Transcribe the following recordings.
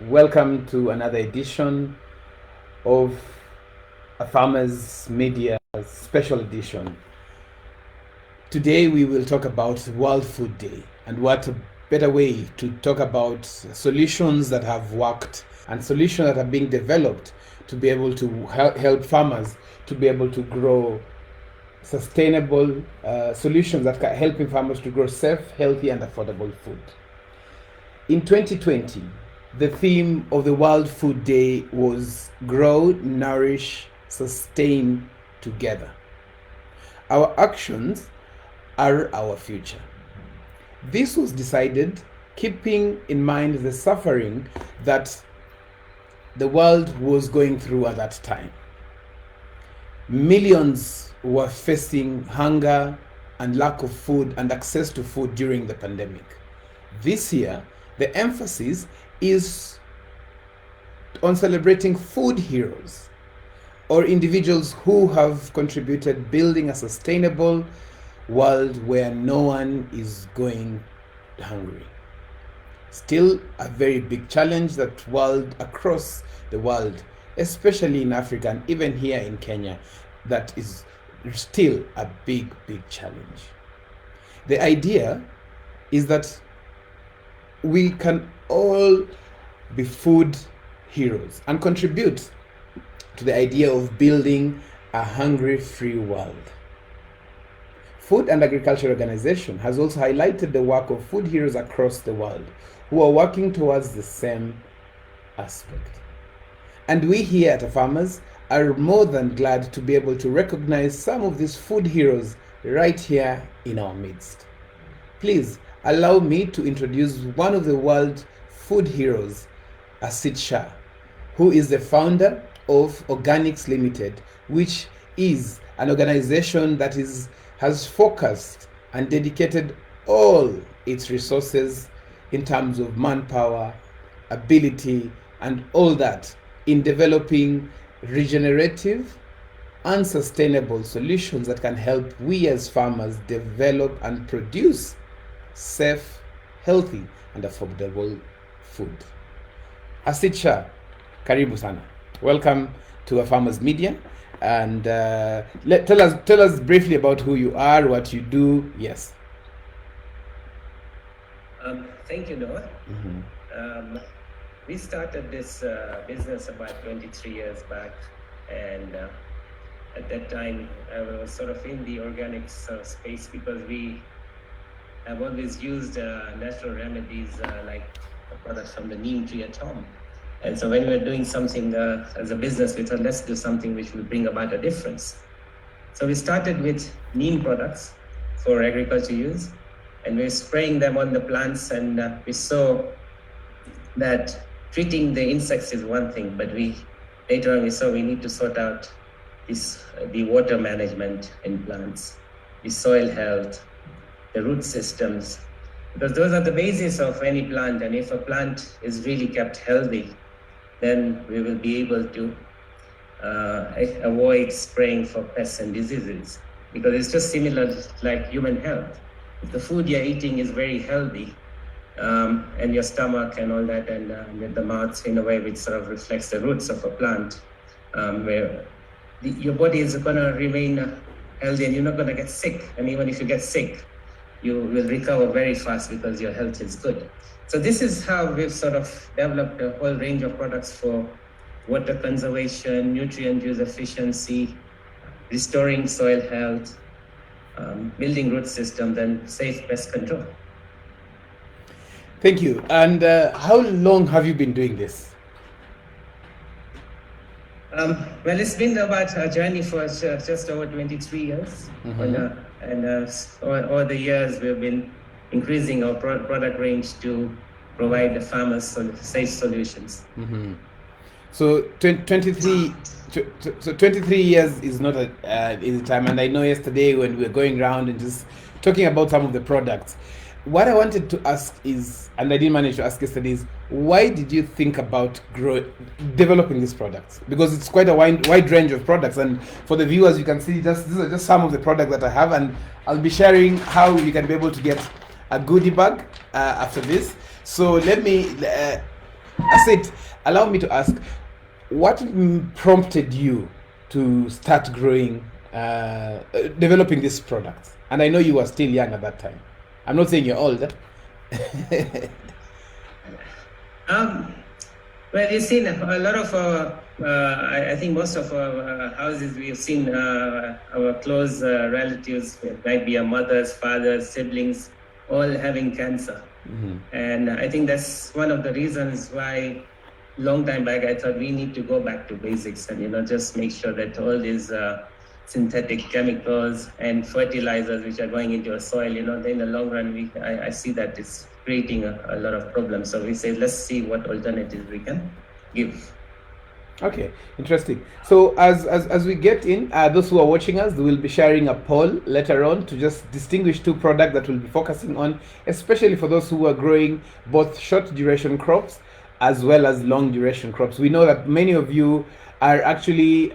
Welcome to another edition of a Farmers Media special edition. Today we will talk about World Food Day, and what a better way to talk about solutions that have worked and solutions that are being developed to be able to help farmers to be able to grow sustainable solutions that are helping farmers to grow safe, healthy and affordable food. In 2020, the theme of the World Food Day was Grow, Nourish, Sustain Together. Our actions are our future. This was decided keeping in mind the suffering that the world was going through at that time. Millions were facing hunger and lack of food and access to food during the pandemic. This year, the emphasis is on celebrating food heroes, or individuals who have contributed building a sustainable world where no one is going hungry. Still a very big challenge that across the world, especially in Africa and even here in Kenya, that is still a big challenge. The idea is that we can all be food heroes and contribute to the idea of building a hungry-free world. Food and Agriculture Organization has also highlighted the work of food heroes across the world who are working towards the same aspect. And we here at Farmers are more than glad to be able to recognize some of these food heroes right here in our midst. Please allow me to introduce one of the world food heroes, Asit Shah, who is the founder of Organix Limited, which is an organization that has focused and dedicated all its resources in terms of manpower, ability, and all that in developing regenerative and sustainable solutions that can help we as farmers develop and produce safe, healthy, and affordable food. Asit Shah, karibu sana. Welcome to a Farmers Media, and tell us briefly about who you are, what you do. Yes. Thank you, Noah. We started this business about 23 years back, and at that time I was sort of in the organics space because we have always used natural remedies like products from the neem tree at home. And so when we were doing something as a business, we thought, let's do something which will bring about a difference. So we started with neem products for agriculture use, and we're spraying them on the plants, and we saw that treating the insects is one thing, but later on we saw we need to sort out the water management in plants, the soil health, the root systems, because those are the basis of any plant. And if a plant is really kept healthy, then we will be able to avoid spraying for pests and diseases, because it's just similar like human health. If the food you're eating is very healthy, and your stomach and all that, and the mouth in a way which sort of reflects the roots of a plant, where your body is going to remain healthy and you're not going to get sick. And even if you get sick, you will recover very fast because your health is good. So this is how we've sort of developed a whole range of products for water conservation, nutrient use efficiency, restoring soil health, building root systems, and safe pest control. Thank you. And how long have you been doing this? Well, it's been about a journey for just over 23 years. And over the years, we've been increasing our product range to provide the farmers safe solutions. So 23 years is not a easy time. And I know yesterday when we were going around and just talking about some of the products, what I wanted to ask is, and I didn't manage to ask yesterday, is why did you think about developing these products? Because it's quite a wide range of products, and for the viewers, you can see these are just some of the products that I have, and I'll be sharing how you can be able to get a goodie bag after this. So let me Asit, allow me to ask, what prompted you to start growing, developing this product? And I know you were still young at that time. I'm not saying you're old. Um, well, you've seen a lot of I think most of our houses, we've seen our close relatives, it might be our mothers, fathers, siblings, all having cancer. And I think that's one of the reasons why long time back I thought we need to go back to basics and just make sure that all these synthetic chemicals and fertilizers which are going into a soil, then in the long run I see that it's creating a lot of problems. So we say let's see what alternatives we can give. Okay, interesting. So as we get in, those who are watching us, we will be sharing a poll later on to just distinguish two products that we'll be focusing on, especially for those who are growing both short duration crops as well as long duration crops. We know that many of you are actually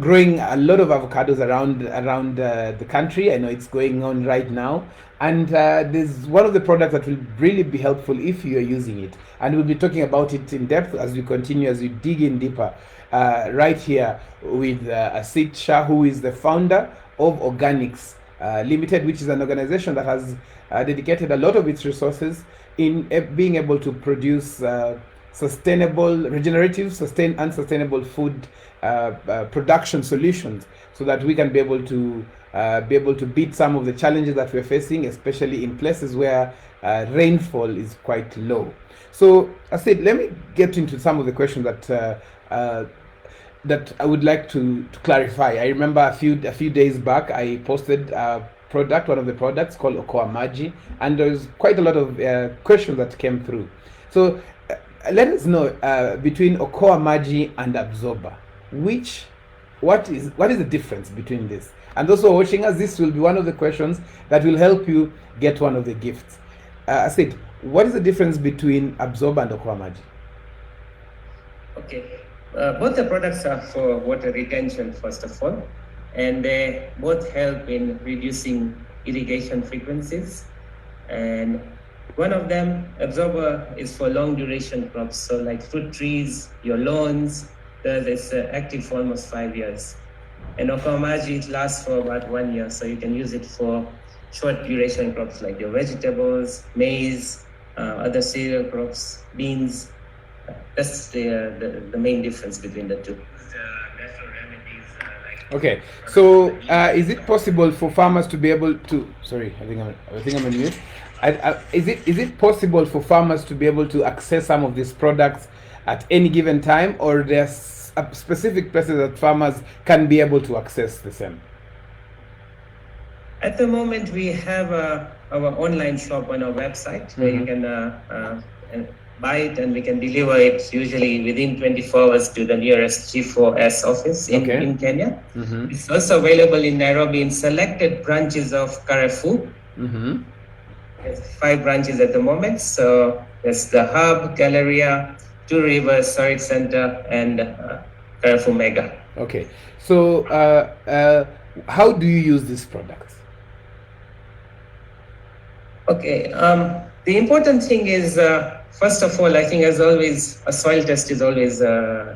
growing a lot of avocados around the country. I know it's going on right now, and there's one of the products that will really be helpful if you are using it, and we'll be talking about it in depth as we continue, as we dig in deeper, right here with Asit Shah, who is the founder of Organix Limited, which is an organization that has dedicated a lot of its resources in being able to produce sustainable, regenerative, and sustainable food production solutions, so that we can be able to beat some of the challenges that we're facing, especially in places where rainfall is quite low. So I said, let me get into some of the questions that I would like to clarify. I remember a few days back I posted one of the products called Okoa Maji, and there's quite a lot of questions that came through. So let us know, between Okoa Maji and Absorber, what is the difference between this? And those who are watching us, this will be one of the questions that will help you get one of the gifts. I said, what is the difference between Absorber and Okoa Maji? Okay, both the products are for water retention, first of all, and they both help in reducing irrigation frequencies. And one of them, Absorber, is for long duration crops, so like fruit trees, your lawns. It's active for almost 5 years. And Okoa Maji, it lasts for about 1 year, so you can use it for short duration crops like your vegetables, maize, other cereal crops, beans. That's the main difference between the two. Okay, so is it possible for farmers to be able to? Sorry, I think I'm on mute. Is it possible for farmers to be able to access some of these products at any given time, or there's specific places that farmers can be able to access the same? At the moment, we have our online shop on our website where you can buy it, and we can deliver it usually within 24 hours to the nearest G4S office in Kenya. It's also available in Nairobi in selected branches of Carrefour. There's 5 branches at the moment. So there's the Hub, Galleria, Two Rivers, Sarit Center, and Carrefour Mega. Okay. So how do you use these products? Okay. The important thing is, first of all, I think as always, a soil test is always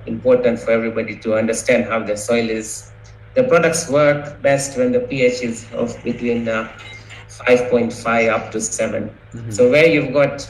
important for everybody to understand how the soil is. The products work best when the pH is of between 5.5 up to 7. So where you've got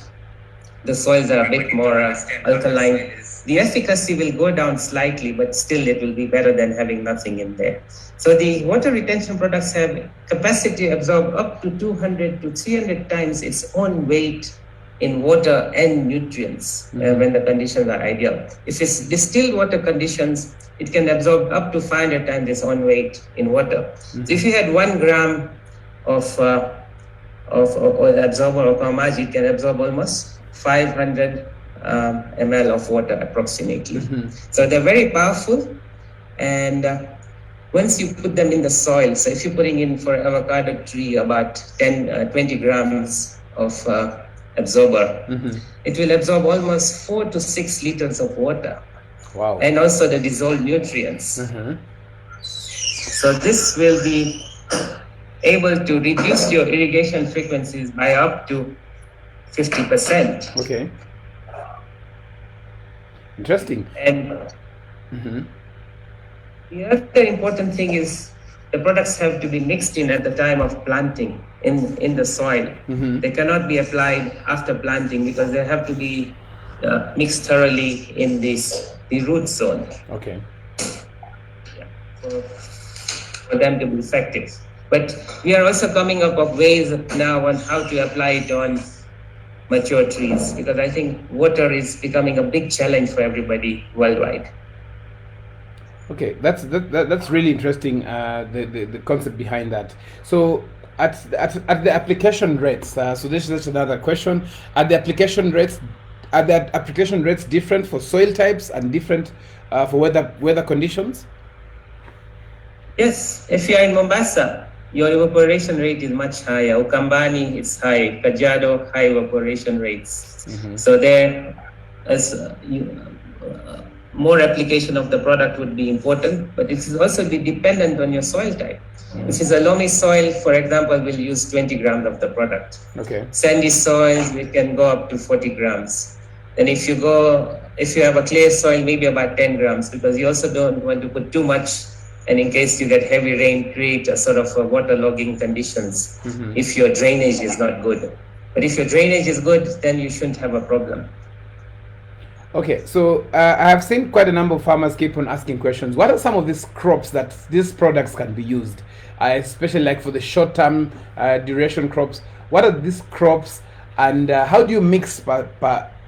the soils are a bit more alkaline, the efficacy will go down slightly, but still it will be better than having nothing in there. So the water retention products have capacity to absorb up to 200 to 300 times its own weight in water and nutrients when the conditions are ideal. If it's distilled water conditions, it can absorb up to 500 times its own weight in water. So if you had 1 gram of Absorber or Okoa Maji, it can absorb almost 500 ml of water approximately. So they're very powerful, and once you put them in the soil, so if you're putting in for avocado tree about 20 grams of Absorber, it will absorb almost 4 to 6 liters of water. Wow. And also the dissolved nutrients. So this will be able to reduce your irrigation frequencies by up to 50%. Okay. Interesting. And Mm-hmm. the other important thing is the products have to be mixed in at the time of planting in the soil. Mm-hmm. They cannot be applied after planting because they have to be mixed thoroughly in the root zone. Okay. Yeah, for them to be effective. But we are also coming up with ways now on how to apply it on mature trees, because I think water is becoming a big challenge for everybody worldwide. Okay, that's really interesting. The concept behind that. So at the application rates. So this is another question. Are the application rates different for soil types and different for weather conditions? Yes, if you are in Mombasa, your evaporation rate is much higher. Ukambani is high. Kajiado, high evaporation rates. Mm-hmm. So there, as more application of the product would be important, but it is also be dependent on your soil type. If it's a loamy soil, for example, we'll use 20 grams of the product. Okay. Sandy soils, we can go up to 40 grams. And if you have a clay soil, maybe about 10 grams, because you also don't want to put too much, and in case you get heavy rain, create a sort of a waterlogging conditions if your drainage is not good. But if your drainage is good, then you shouldn't have a problem. Okay, so I have seen quite a number of farmers keep on asking questions. What are some of these crops that these products can be used, especially like for the short-term duration crops? What are these crops, and how do you mix per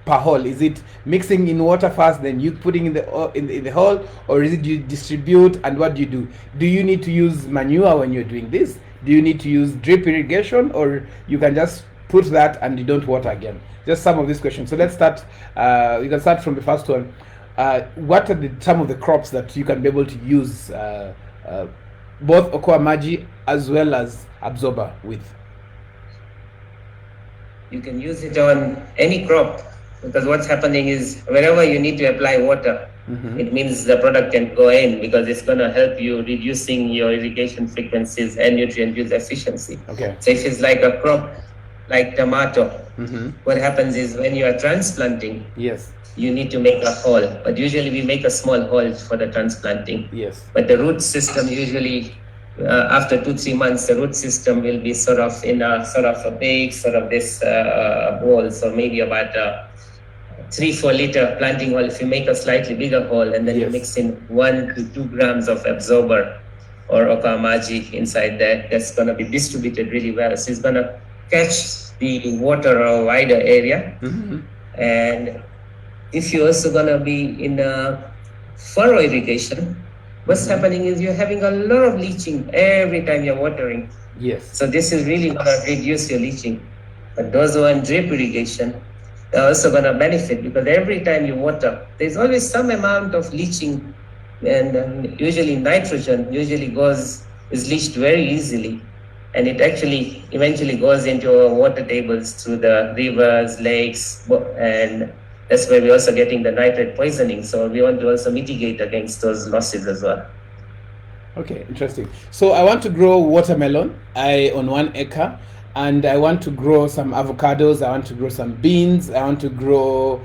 hole? Is it mixing in water first, then you putting in the hole, or is it you distribute? And what do you do? Do you need to use manure when you're doing this? Do you need to use drip irrigation, or you can just put that and you don't water again? Just some of these questions. So let's start. You can start from the first one. What are some of the crops that you can be able to use both Okoa Maji as well as Absorber with? You can use it on any crop, because what's happening is wherever you need to apply water, it means the product can go in, because it's going to help you reducing your irrigation frequencies and nutrient use efficiency. Okay. So if it's like a crop like tomato, what happens is when you are transplanting, yes, you need to make a hole. But usually we make a small hole for the transplanting. Yes. But the root system usually, after 2-3 months, the root system will be sort of in a sort of a big sort of this bowl. So maybe about 3-4 liter planting hole. If you make a slightly bigger hole and then you mix in 1 to 2 grams of absorber or okamaji inside there, that's going to be distributed really well. So it's going to catch the water a wider area. And if you're also going to be in a furrow irrigation, what's happening is you're having a lot of leaching every time you're watering. Yes. So this is really going to reduce your leaching. But those who are in drip irrigation, they're also going to benefit, because every time you water, there's always some amount of leaching, and usually nitrogen is leached very easily. And it actually eventually goes into our water tables through the rivers, lakes, and that's where we're also getting the nitrate poisoning. So we want to also mitigate against those losses as well. Okay, interesting. So I want to grow watermelon on 1 acre, and I want to grow some avocados, I want to grow some beans, I want to grow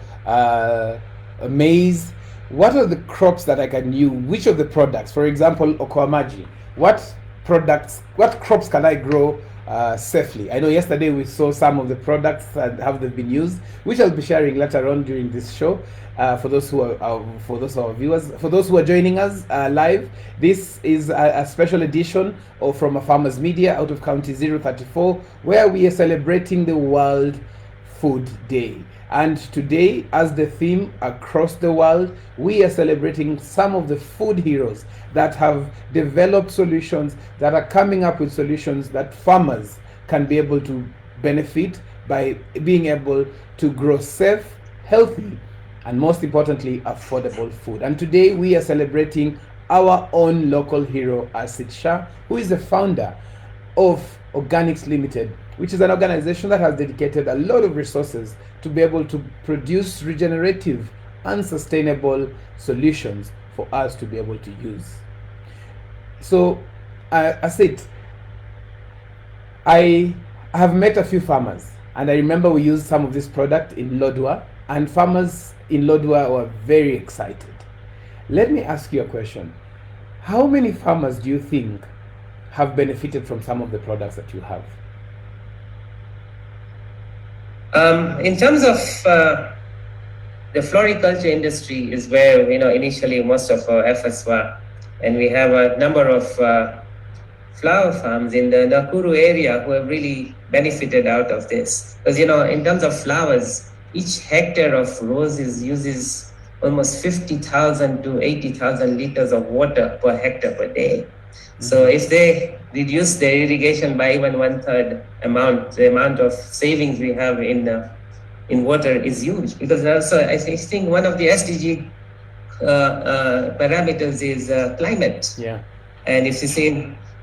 maize. What are the crops that I can use? Which of the products? For example, Okoamaji. What crops can I grow safely? I know yesterday we saw some of the products that have been used, which I'll be sharing later on during this show. For those who are viewers, for those who are joining us live, this is a special edition from a Farmers Media out of County 034, where we are celebrating the World Food Day. And today, as the theme across the world, we are celebrating some of the food heroes that have developed solutions, that are coming up with solutions that farmers can be able to benefit by being able to grow safe, healthy, and most importantly, affordable food. And today we are celebrating our own local hero, Asit Shah, who is the founder of Organix Limited, which is an organization that has dedicated a lot of resources to be able to produce regenerative and sustainable solutions for us to be able to use. So, Asit, I have met a few farmers, and I remember we used some of this product in Lodwar, and farmers in Lodwar were very excited. Let me ask you a question. How many farmers do you think have benefited from some of the products that you have? In terms of the floriculture industry is where initially most of our efforts were, and we have a number of flower farms in the Nakuru area who have really benefited out of this. Because in terms of flowers, each hectare of roses uses almost 50,000 to 80,000 liters of water per hectare per day. So if they reduce their irrigation by even 1/3 the amount of savings we have in water is huge. Because also I think one of the SDG parameters is climate. Yeah. And if you see,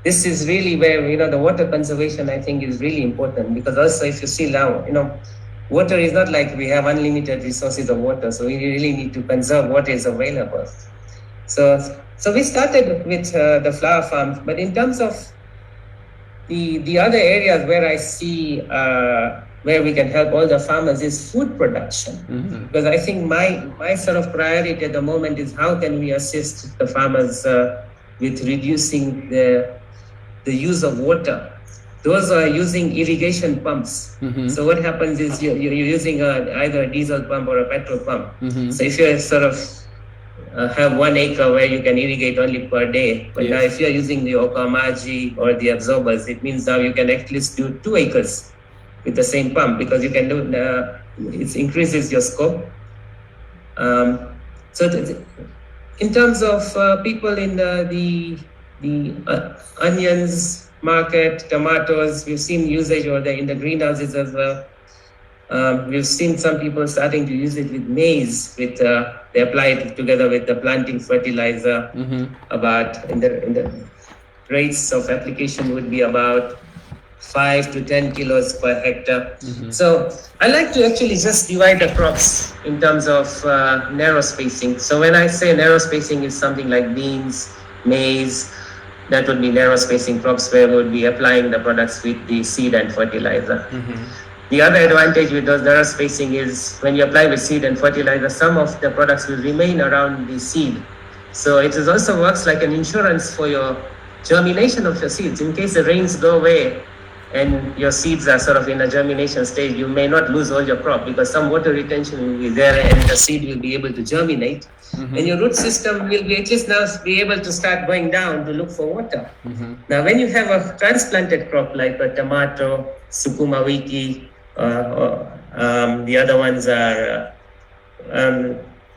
this is really where the water conservation I think is really important, because also if you see now water is not like we have unlimited resources of water, so we really need to conserve what is available. So we started with the flower farms, but in terms of the other areas where I see where we can help all the farmers is food production. Because I think my sort of priority at the moment is how can we assist the farmers with reducing the use of water. Those are using irrigation pumps. So what happens is you're using either a diesel pump or a petrol pump. So if you sort of have 1 acre where you can irrigate only per day, but now if you're using the Okamaji or the absorbers, it means now you can at least do 2 acres with the same pump, because you can do it increases your scope. In terms of people in the onions market, tomatoes, we've seen usage over there in the greenhouses as well. We've seen some people starting to use it with maize. They apply it together with the planting fertilizer. About in the rates of application would be about 5 to 10 kilos per hectare. So I like to actually just divide the crops in terms of narrow spacing. So when I say narrow spacing, is something like beans, maize. That would be narrow spacing crops where we would be applying the products with the seed and fertilizer. The other advantage with those narrow spacing is when you apply with seed and fertilizer, some of the products will remain around the seed. So it also works like an insurance for your germination of your seeds. In case the rains go away and your seeds are sort of in a germination stage, you may not lose all your crop because some water retention will be there and the seed will be able to germinate. And your root system will be at least now be able to start going down to look for water. Now, when you have a transplanted crop like a tomato, sukuma wiki, the other ones are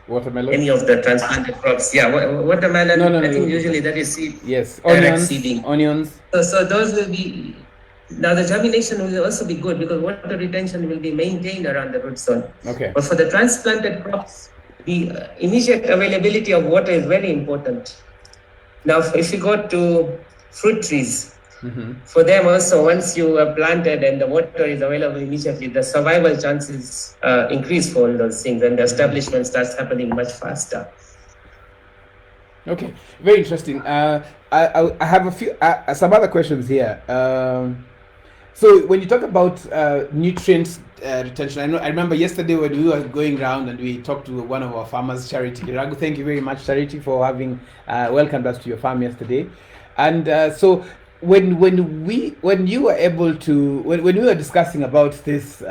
watermelon. Any of the transplanted crops, watermelon. No, I think usually that is seed. Yes, onions. So those will be. Now the germination will also be good because water retention will be maintained around the root zone. Okay. But for the transplanted crops, the immediate availability of water is very important. Now, if you go to fruit trees, for them also, once you are planted and the water is available immediately, the survival chances increase for all those things, and the establishment starts happening much faster. Okay, very interesting. I have a few some other questions here. So when you talk about nutrients retention, I remember yesterday when we were going around and we talked to one of our farmers, Charity Iragu. Thank you very much, Charity, for having welcomed us to your farm yesterday. And so when we were discussing about this,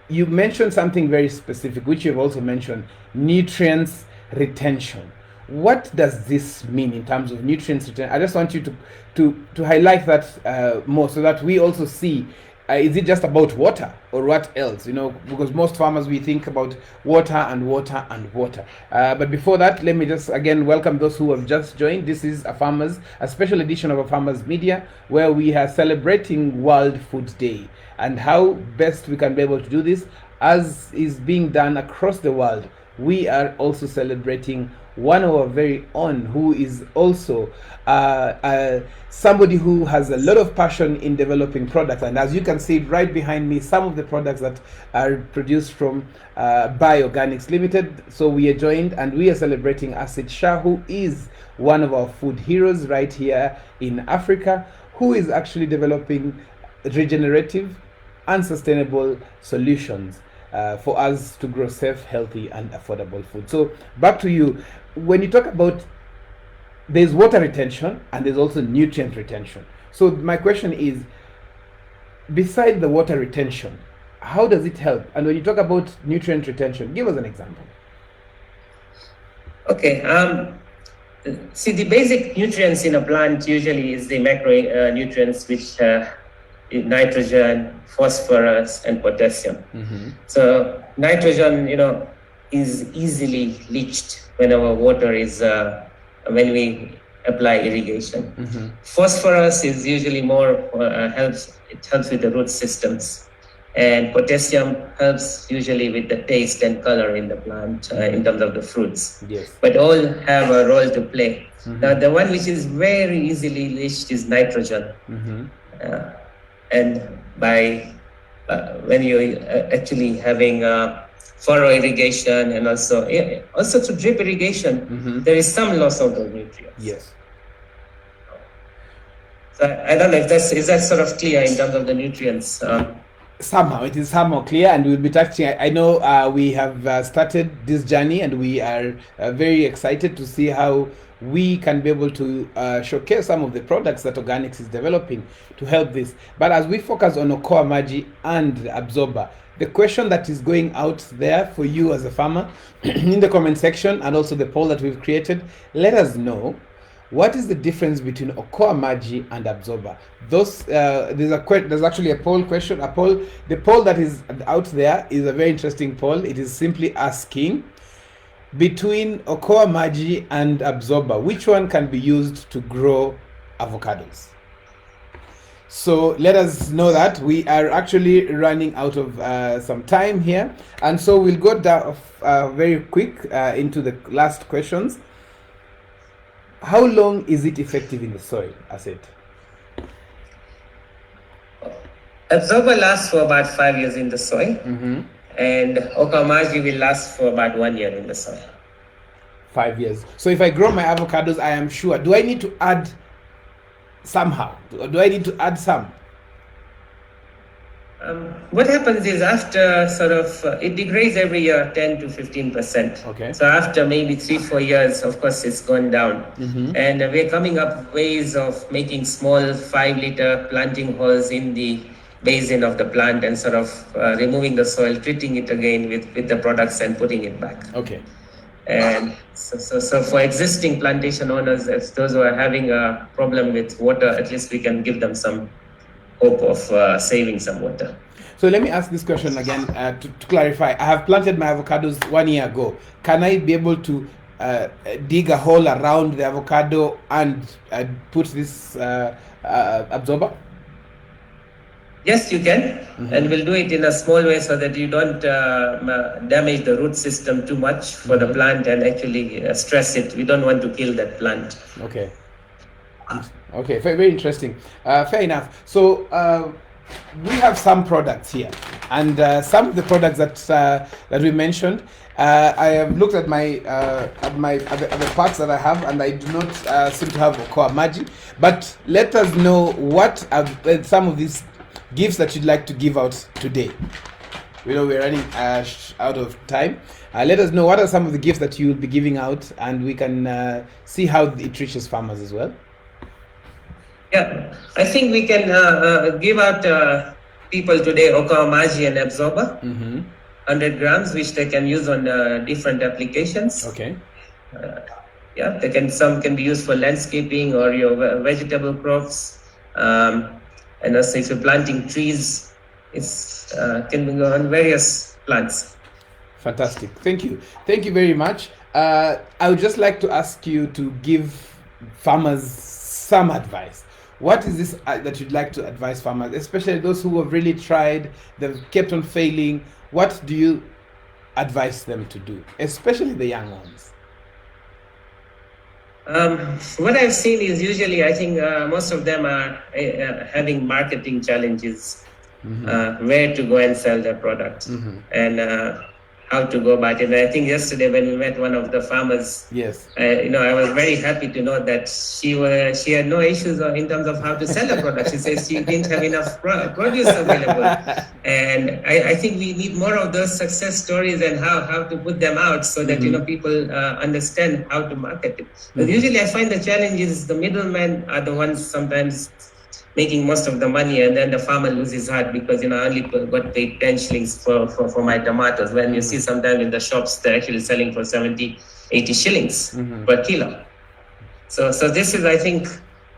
you mentioned something very specific, which you've also mentioned: nutrients retention. What does this mean in terms of nutrients retention? I just want you to highlight that more so that we also see, is it just about water or what else? Because most farmers, we think about water and water and water. But before that, let me just again welcome those who have just joined. This is a special edition of a Farmers Media, where we are celebrating World Food Day, and how best we can be able to do this, as is being done across the world. We are also celebrating one of our very own, who is also somebody who has a lot of passion in developing products. And as you can see right behind me, some of the products that are produced from by Organix Limited. So we are joined and we are celebrating Asit Shah, who is one of our food heroes right here in Africa, who is actually developing regenerative and sustainable solutions. for us to grow safe, healthy, and affordable food. So back to you. When you talk about, there's water retention and there's also nutrient retention. So my question is, beside the water retention, how does it help? And when you talk about nutrient retention, give us an example. Okay. See, the basic nutrients in a plant usually is the macronutrients, which nitrogen, phosphorus, and potassium. So nitrogen, is easily leached when our water is when we apply irrigation. Phosphorus is usually more helps with the root systems, and potassium helps usually with the taste and color in the plant in terms of the fruits. Yes. But all have a role to play. Now, the one which is very easily leached is nitrogen, and by when you actually having furrow irrigation and also through drip irrigation, there is some loss of those nutrients. Yes. So I don't know if is that sort of clear in terms of the nutrients. Somehow it is somehow clear, and we'll be touching. I know we have started this journey, and we are very excited to see how we can be able to showcase some of the products that Organix is developing to help this. But as we focus on Okoa Maji and Absorber, the question that is going out there for you as a farmer in the comment section, and also the poll that we've created, let us know, what is the difference between Okoa Maji and Absorber? There's actually a poll question. The poll that is out there is a very interesting poll. It is simply asking, between Okoa Maji and Absorber, which one can be used to grow avocados? So let us know that. We are actually running out of some time here, and so we'll go down very quick into the last questions. How long is it effective in the soil, Asset? Absorber lasts for about 5 years in the soil, and Okoa Maji will last for about 1 year in the soil. 5 years. So if I grow my avocados, I am sure. Do I need to add somehow? Do I need to add some? What happens is after it degrades every year 10 to 15%. Okay. So after maybe 3-4 years, of course, it's gone down. And we're coming up with ways of making small 5-liter planting holes in the basin of the plant and removing the soil, treating it again with the products and putting it back. Okay. And so for existing plantation owners, as those who are having a problem with water, at least we can give them some hope of saving some water. So let me ask this question again to clarify. I have planted my avocados 1 year ago. Can I be able to dig a hole around the avocado and put this absorber? Yes, you can, and we'll do it in a small way so that you don't damage the root system too much for the plant and actually stress it. We don't want to kill that plant. Okay. Okay, very interesting. Fair enough. So we have some products here, and some of the products that we mentioned. I have looked at the parts that I have, and I do not seem to have Okoa Maji. But let us know what are some of these gifts that you'd like to give out today. We're running out of time. Let us know what are some of the gifts that you will be giving out, and we can see how it reaches farmers as well. Yeah, I think we can give out people today Okoa Maji and Absorber, 100 grams, which they can use on different applications. Okay. Some can be used for landscaping or your vegetable crops, and also if you're planting trees, it's can be on various plants. Fantastic. Thank you very much. I would just like to ask you to give farmers some advice. What is this that you'd like to advise farmers, especially those who have really tried, they've kept on failing? What do you advise them to do, especially the young ones? What I've seen is usually, I think most of them are having marketing challenges, where to go and sell their product. And how to go about it. And I think yesterday when we met one of the farmers, Yes. I was very happy to know that she had no issues in terms of how to sell the product. She says she didn't have enough produce available, and I think we need more of those success stories and how to put them out so that people understand how to market it. But usually, I find the challenge is the middlemen are the ones sometimes making most of the money, and then the farmer loses heart because I only got paid 10 shillings for my tomatoes, when you see sometimes in the shops they're actually selling for 70-80 shillings per kilo. So this is, I think,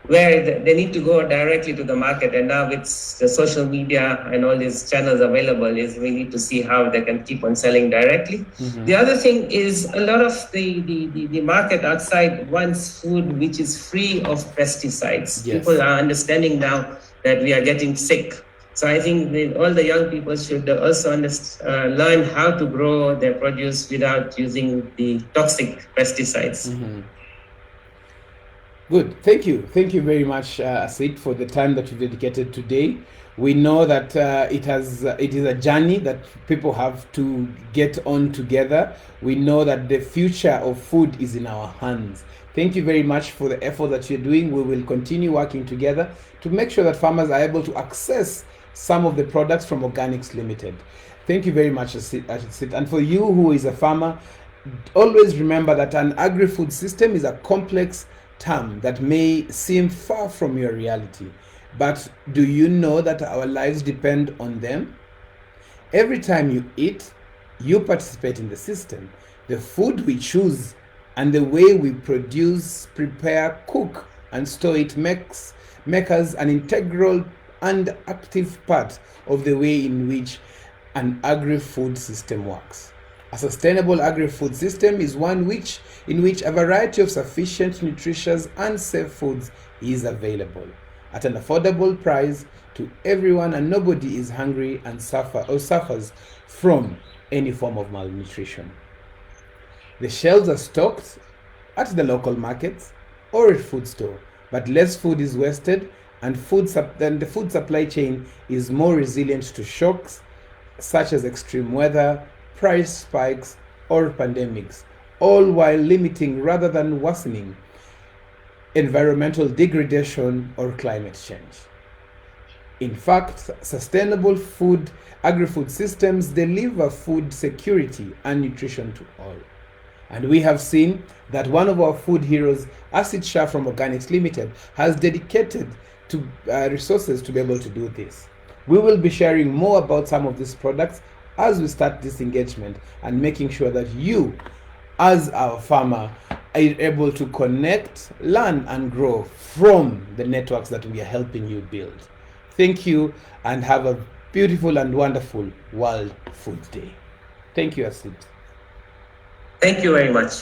where they need to go directly to the market. And now with the social media and all these channels available, is we need to see how they can keep on selling directly. The other thing is a lot of the market outside wants food which is free of pesticides. Yes. People are understanding now that we are getting sick. So I think all the young people should also learn how to grow their produce without using the toxic pesticides. Good. Thank you. Thank you very much, Asit, for the time that you dedicated today. We know that it is a journey that people have to get on together. We know that the future of food is in our hands. Thank you very much for the effort that you're doing. We will continue working together to make sure that farmers are able to access some of the products from Organix Limited. Thank you very much, Asit. And for you who is a farmer, always remember that an agri-food system is a complex term that may seem far from your reality. But do you know that our lives depend on them? Every time you eat, you participate in the system. The food we choose and the way we produce, prepare, cook, and store it makes us an integral and active part of the way in which an agri-food system works. A sustainable agri-food system is one in which a variety of sufficient, nutritious, and safe foods is available at an affordable price to everyone, and nobody is hungry and suffers from any form of malnutrition. The shelves are stocked at the local markets or at food store, but less food is wasted, and the food supply chain is more resilient to shocks such as extreme weather, price spikes, or pandemics, all while limiting rather than worsening environmental degradation or climate change. In fact, sustainable agri-food systems deliver food security and nutrition to all. And we have seen that one of our food heroes, Asit Shah from Organix Limited, has dedicated to resources to be able to do this. We will be sharing more about some of these products as we start this engagement and making sure that you, as our farmer, are able to connect, learn, and grow from the networks that we are helping you build. Thank you, and have a beautiful and wonderful World Food Day. Thank you, Asit. Thank you very much.